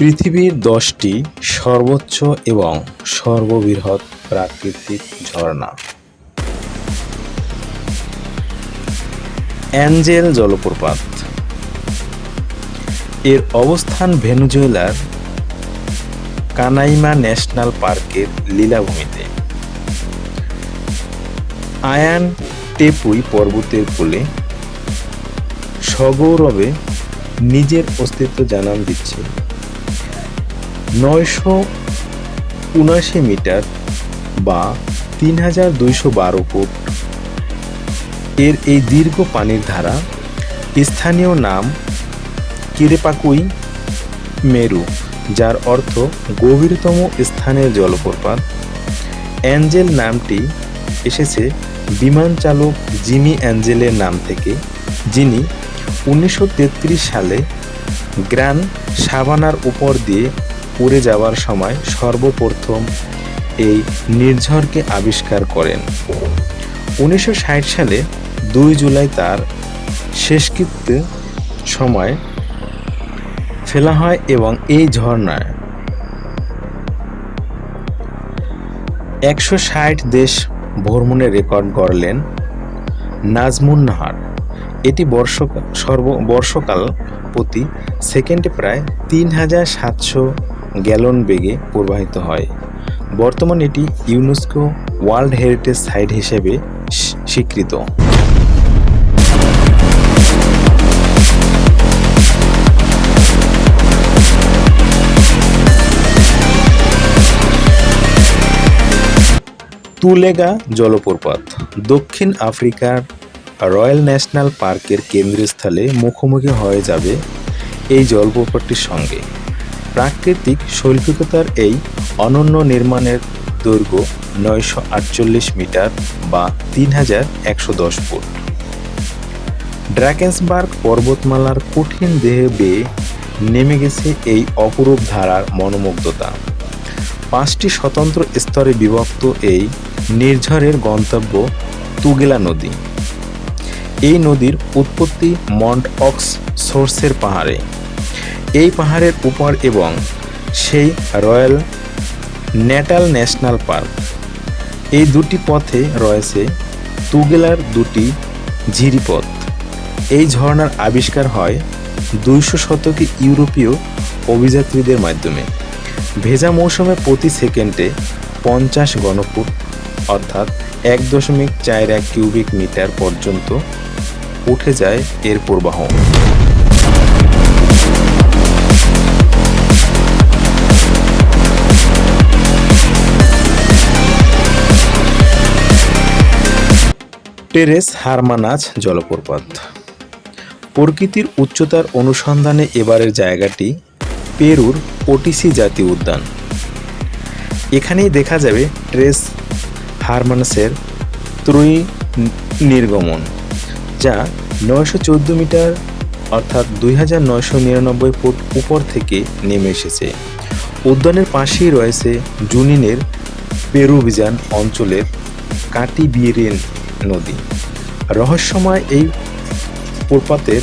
পৃথিবীর 10টি সর্বোচ্চ এবং সর্ববৃহৎ প্রাকৃতিক ঝর্ণা। অ্যাঞ্জেল জলপ্রপাত এর অবস্থান ভেনেজুয়েলার কানাইমা ন্যাশনাল পার্কের লীলাভূমিতে। আয়ান টেপুই পর্বতের কোলে সগৌরবে নিজের অস্তিত্ব জানান দিচ্ছে। 979 মিটার বা 3212 ফুট এর এই দীর্ঘ পানির ধারা, স্থানীয় নাম কিরেপাকুই মেরু, যার অর্থ গভীরতম স্থানের জলপ্রপাত। অ্যাঞ্জেল নামটি এসেছে বিমান চালক জিমি অ্যাঞ্জেলের নাম থেকে, যিনি 1933 সালে গ্র্যান সাভানার উপর দিয়ে উড়ে যাওয়ার সময় সর্বপ্রথম এই নির্ঝরকে আবিষ্কার করেন। 1960 সালে 2 জুলাই তার শেষকৃত্য সময় ফেলা হয় এবং এই ঝর্ণায় 160 দেশ ভ্রমণের রেকর্ড গড়লেন নাজমুন নাহার। এটি বর্ষকাল প্রতি সেকেন্ডে প্রায় 3700 গ্যালন বেগে প্রবাহিত হয়। বর্তমানে এটি ইউনেস্কো ওয়ার্ল্ড হেরিটেজ সাইট হিসেবে স্বীকৃত। তুলেগা জলপ্রপাত দক্ষিণ আফ্রিকার রয়্যাল ন্যাশনাল পার্কের কেন্দ্রস্থলে মুখোমুখি হয়ে যাবে এই জলপ্রপাতটির সঙ্গে। প্রাকৃতিক শৈল্পিকতার এই অনন্য নির্মাণের দৈর্ঘ্য 948 মিটার বা 3110 ফুট। ড্রাকেন্সবার্গ পর্বতমালার কঠিন দেহ বেয়ে নেমে গেছে এই অপরূপ ধারার মনোমুগ্ধতা। 5টি স্বতন্ত্র স্তরে বিভক্ত এই নির্ঝরের গন্তব্য তুগেলা নদী। এই নদীর উৎপত্তি মন্ট অক্স সোর্সের পাহাড়ে। এই পাহাড়ের উপর এবং সেই রয়্যাল নেটাল ন্যাশনাল পার্ক, এই দুটি পথে রয়েছে তুগেলার দুটি ঝিরিপথ। এই ঝর্ণার আবিষ্কার হয় 200 শতকে ইউরোপীয় অভিযাত্রীদের মাধ্যমে। ভেজা মৌসুমে প্রতি সেকেন্ডে 50 ঘনফুট অর্থাৎ 1.41 কিউবিক মিটার পর্যন্ত উঠে যায় এর প্রবাহ। টেরেস হারমানাজ জলপ্রপাত। প্রকৃতির উচ্চতার অনুসন্ধানে এবারের জায়গাটি পেরুর ওটিসি জাতীয় উদ্যান। এখানেই দেখা যাবে টেরেস হারমানাসের ত্রয়ী নির্গমন, যা 914 মিটার অর্থাৎ 2999 ফুট উপর থেকে নেমে এসেছে। উদ্যানের পাশেই রয়েছে জুনিনের পেরুভিয়ান অঞ্চলের কাটিবিরেন নদী। রহস্যময় এই প্রপাতের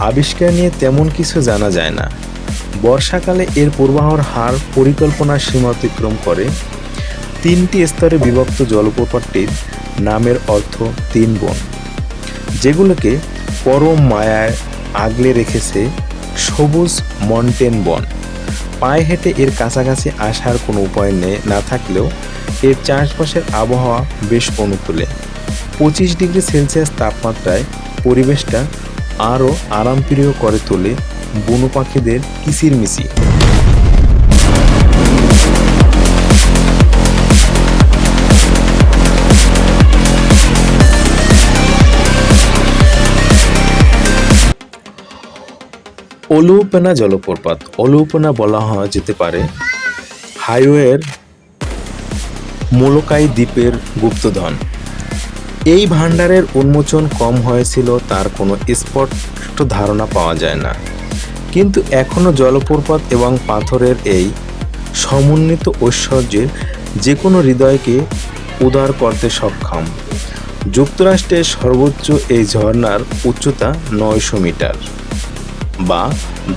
আবিষ্কার নিয়ে তেমন কিছু জানা যায় না। বর্ষাকালে এর প্রবাহর হার পরিকল্পনার সীমা অতিক্রম করে। 3টি স্তরে বিভক্ত জলপ্রপাতটির নামের অর্থ 3 বন, যেগুলোকে পরম মায়ায় আগলে রেখেছে সবুজ মন্টেন বন। পায়ে হেঁটে এর কাছাকাছি আসার কোনো উপায় না থাকলেও এর চারপাশের আবহাওয়া বেশ অনুকূলে। 25 ডিগ্রি সেলসিয়াস তাপমাত্রায় পরিবেশটা আরও আরামপ্রিয় করে তোলে বুনো পাখিদের কিচিরমিচি। অলুপেনা জলপ্রপাত। অলুপেনা বলা যেতে পারে হাওয়াইয়ের মোলোকাই দ্বীপের গুপ্তধন। এই ভাণ্ডারের উন্মোচন কম হয়েছিল তার কোনো স্পষ্ট ধারণা পাওয়া যায় না, কিন্তু এখনও জলপ্রপাত এবং পাথরের এই সমন্বিত ঐশ্বর্যের যে কোনো হৃদয়কে উদার করতে সক্ষম। যুক্তরাষ্ট্রের সর্বোচ্চ এই ঝর্ণার উচ্চতা 900 মিটার বা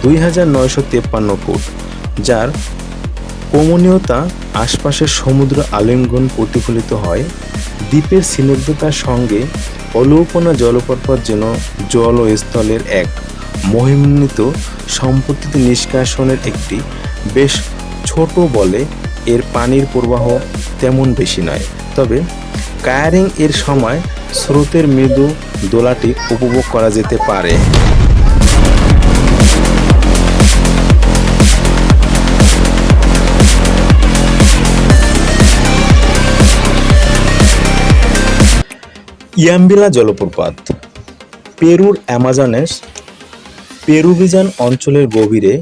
2953 ফুট। যার কমনীয়তা আশপাশের সমুদ্র আলিঙ্গন প্রতিফলিত হয়। দ্বীপের স্নিগ্ধতার সঙ্গে অলৌপনা জলপ্রপাত যেন জল ও স্থলের এক মহিমান্বিত সম্পত্তিতে নিষ্কাশনের একটি বেশ ছোট বলে এর পানির প্রবাহ তেমন বেশি নয়, তবে কায়ারিং এর সময় স্রোতের মৃদু দোলাটি উপভোগ করা যেতে পারে। ইয়াম্বিলা জলপ্রপাত পেরুর অ্যামাজনের পেরুভিয়ান অঞ্চলের গভীরে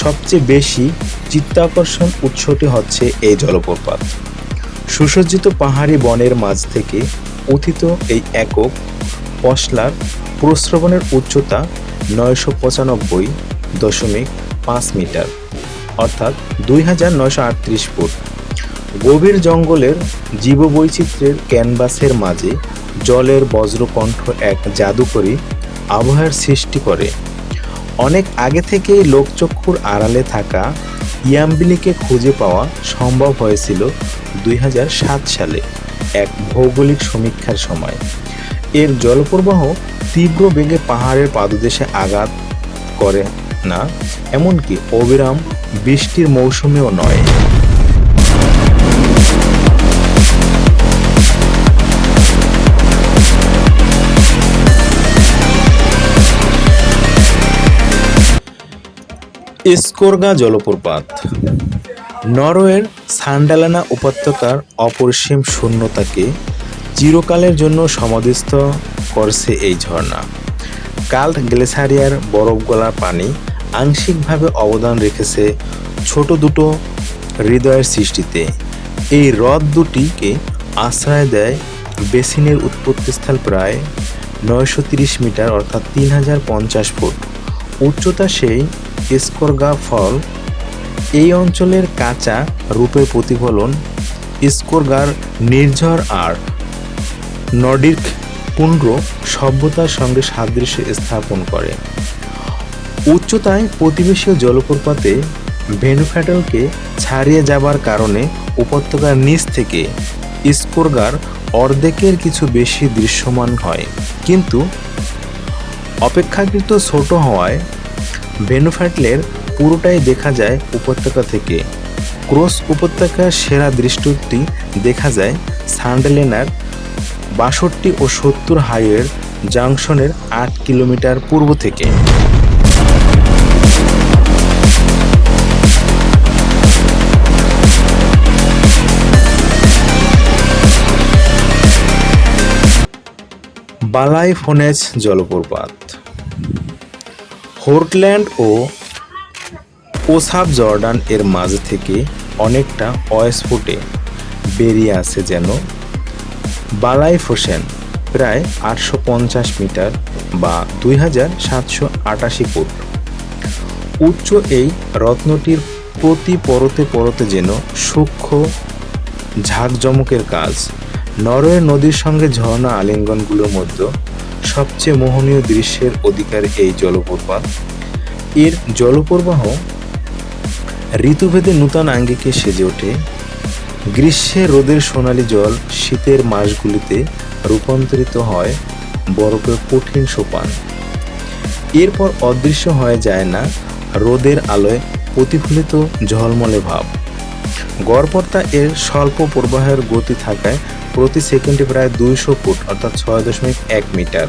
সবচেয়ে বেশি চিত্তাকর্ষণ উৎসটি হচ্ছে এই জলপ্রপাত। সুসজ্জিত পাহাড়ি বনের মাঝ থেকে উত্থিত এই একক পশলার প্রস্রবণের উচ্চতা 995.5 মিটার অর্থাৎ 2938 ফুট। গভীর জঙ্গলের জীববৈচিত্র্যের ক্যানভাসের মাঝে জলের বজ্রকণ্ঠ এক জাদুকরী আবহাওয়ার সৃষ্টি করে। অনেক আগে থেকেই লোকচক্ষুর আড়ালে থাকা ইয়াম্বিলিকে খুঁজে পাওয়া সম্ভব হয়েছিল 2007 সালে এক ভৌগোলিক সমীক্ষার সময়। এর জলপ্রবাহ তীব্র বেগে পাহাড়ের পাদদেশে আঘাত করে না, এমনকি অবিরাম বৃষ্টির মৌসুমেও নয়। স্কোরগা জলপ্রপাত নরওয়ের সান্ডালানা উপত্যকার অপরিসীম শূন্যতাকে চিরকালের জন্য সমাধিস্থ করছে এই ঝর্ণা। কাল্ট গ্লেসারিয়ার বরফ গলা পানি আংশিকভাবে অবদান রেখেছে ছোট দুটো হৃদয়ের সৃষ্টিতে। এই হ্রদ দুটিকে আশ্রয় দেয় বেসিনের উৎপত্তিস্থল প্রায় 930 মিটার অর্থাৎ 3050 ফুট উচ্চতা। সেই স্কোরগা ফল এই অঞ্চলের কাঁচা রূপের প্রতিফলন স্কোরগার নির্ঝর আর নর্ডিক পুন্ড্র সভ্যতার সঙ্গে সাদৃশ্য স্থাপন করে। উচ্চতায় প্রতিবেশী জলপ্রপাতে ভেনুফ্যাটলকে ছাড়িয়ে যাবার কারণে উপত্যকার নিচ থেকে স্কোরগার অর্ধেকের কিছু বেশি দৃশ্যমান হয়, কিন্তু অপেক্ষাকৃত ছোট হওয়ায় ভেনুফ্যাটলের পুরোটাই দেখা যায় উপত্যকা থেকে। ক্রস উপত্যকার সেরা দৃশ্যটি দেখা যায় সান্ডালেনার 62 ও 70 হাইওয়ের জাংশনের 8 কিলোমিটার পূর্ব থেকে। বালাইফোনেজ জলপ্রপাত হোর্টল্যান্ড ও ওসাব জর্ডান এর মাঝ থেকে অনেকটা অস্ফুটে বেরিয়ে আসে যেন বালাইফোসেন, প্রায় 850 মিটার বা 2788 ফুট উচ্চ। এই রত্নটির প্রতি পরতে পরতে যেন সূক্ষ্ম ঝাঁকজমকের কাজ। নরওয়ের নদীর সঙ্গে ঝর্ণা আলিঙ্গনগুলোর মধ্যে সবচেয়ে মোহনীয় দৃশ্যের অধিকারী এই জলপ্রপাত। এর জলপ্রবাহ ঋতুভেদে নূতন আঙ্গিকে সেজে ওঠে। গ্রীষ্মে রোদের সোনালি জল শীতের মাসগুলিতে রূপান্তরিত হয় বরফের কঠিন সোপান। এরপর অদৃশ্য হয়ে যায় না রোদের আলোয় প্রতিফলিত ঝলমলে ভাব। গড়পড়তা এর স্বল্প প্রবাহের গতি থাকায় প্রতি সেকেন্ডে প্রায় 200 ফুট অর্থাৎ 6.1 মিটার।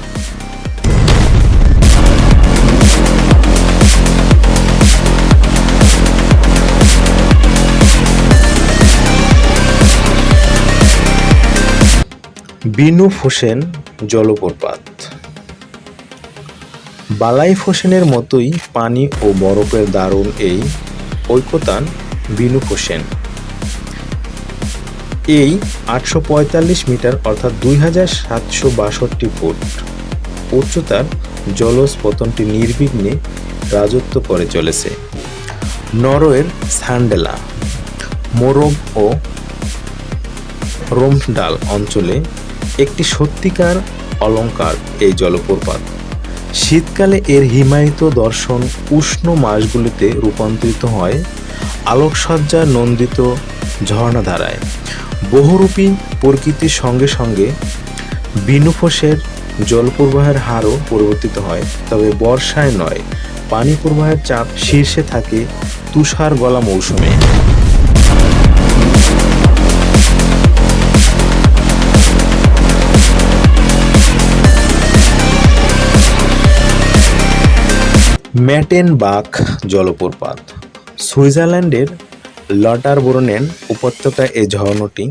বিনুফোসেন জলপ্রপাত বালাইফোসেনের মতোই পানি ও বরফের দারুণ এই ঐকতান বিনুফোসেন। এই 845 মিটার অর্থাৎ 2762 ফুট উচ্চতার জলস্পতনটি নির্বিঘ্নে রাজত্ব করে চলেছে নরওয়ের সান্ডেলা, মোরগ ও রোমসডাল অঞ্চলে। একটি সত্যিকার অলঙ্কার এই জলপ্রপাত। শীতকালে এর হিমায়িত দর্শন উষ্ণ মাসগুলিতে রূপান্তরিত হয় আলোকসজ্জা নন্দিত ঝর্ণাধারায়। বহুরূপী প্রকৃতির সঙ্গে সঙ্গে বিনুফোসের জলপ্রবাহের হারও পরিবর্তিত হয়, তবে বর্ষায় নয়। পানি প্রবাহের চাপ শীর্ষে থাকে তুষার গলা মৌসুমে। ম্যাটেনবাখ জলপ্রপাত সুইজারল্যান্ডের লটারবোরনেন উপত্যকায় এই ঝর্ণাটি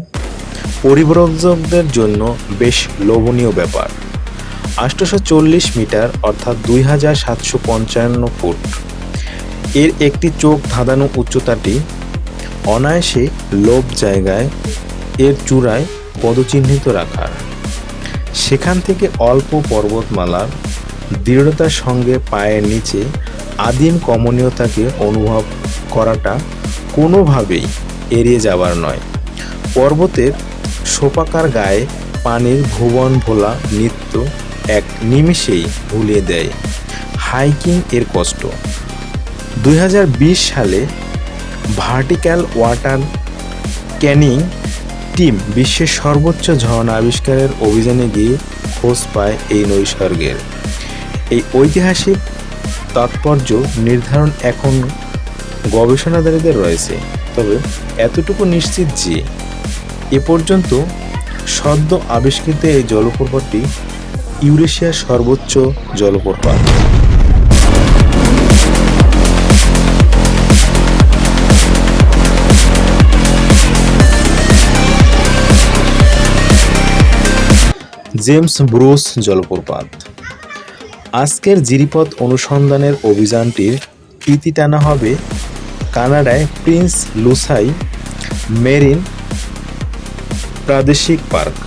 পরিব্রজকদের জন্য বেশ লোভনীয় ব্যাপার। 840 মিটার অর্থাৎ 2755 ফুট এর একটি চোখ ধাঁধানো উচ্চতাটি অনায়াসে লোভ জায়গায় এর চূড়ায় পদচিহ্নিত রাখার। সেখান থেকে অল্প পর্বতমালার দৃঢ়তার সঙ্গে পায়ের নিচে আদিম কমনীয়তাকে অনুভব করাটা কোনোভাবেই এড়িয়ে যাবার নয়। পর্বতের সোপাকার গায়ে পানির ভুবন ভোলা নৃত্য এক নিমেষেই ভুলিয়ে দেয় হাইকিং এর কষ্ট। 2020 সালে ভার্টিক্যাল ওয়াটার ক্যানিং টিম বিশ্বের সর্বোচ্চ ঝর্ণা আবিষ্কারের অভিযানে গিয়ে খোঁজ পায় এই নৈসর্গের। এই ঐতিহাসিক তাৎপর্য নির্ধারণ এখন গবেষণাকারীদের রয়েছে, তবে এতটুকু নিশ্চিত যে এ পর্যন্ত সদ্য আবিষ্কৃত এই জলপ্রপাতটি ইউরেশিয়ার সর্বোচ্চ জলপ্রপাত। জেমস ব্রুস জলপ্রপাত। আজকের জিরিপথ অনুসন্ধানের অভিযানটির ইতি টানা হবে কানাডায় প্রিন্স লুসাই মেরিন প্রাদেশিক পার্ক।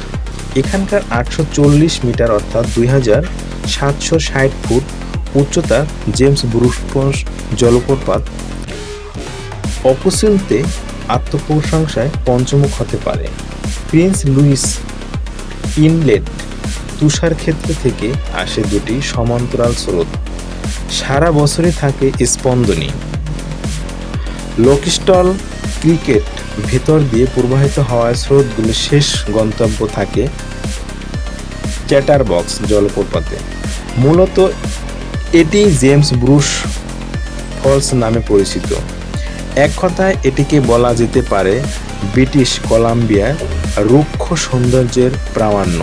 এখানকার 840 মিটার অর্থাৎ 2760 ফুট উচ্চতার জেমস ব্রুস জলপ্রপাত অকুশিলতে আত্মপ্রশংসায় পঞ্চমুখ হতে পারে। প্রিন্স লুইস ইনলেট তুষার ক্ষেত্র থেকে আসে দুটি সমান্তরাল স্রোত, সারা বছরই থাকে স্পন্দনী। লোকিস্টল ক্রিকেট ভেতর দিয়ে প্রবাহিত হওয়ায় স্রোতগুলির শেষ গন্তব্য থাকে চ্যাটারবক্স জলপ্রপাতে। মূলত এটি জেমস ব্রুস ফলস নামে পরিচিত। এক কথায় এটিকে বলা যেতে পারে ব্রিটিশ কলাম্বিয়ার রুক্ষ সৌন্দর্যের প্রামাণ্য।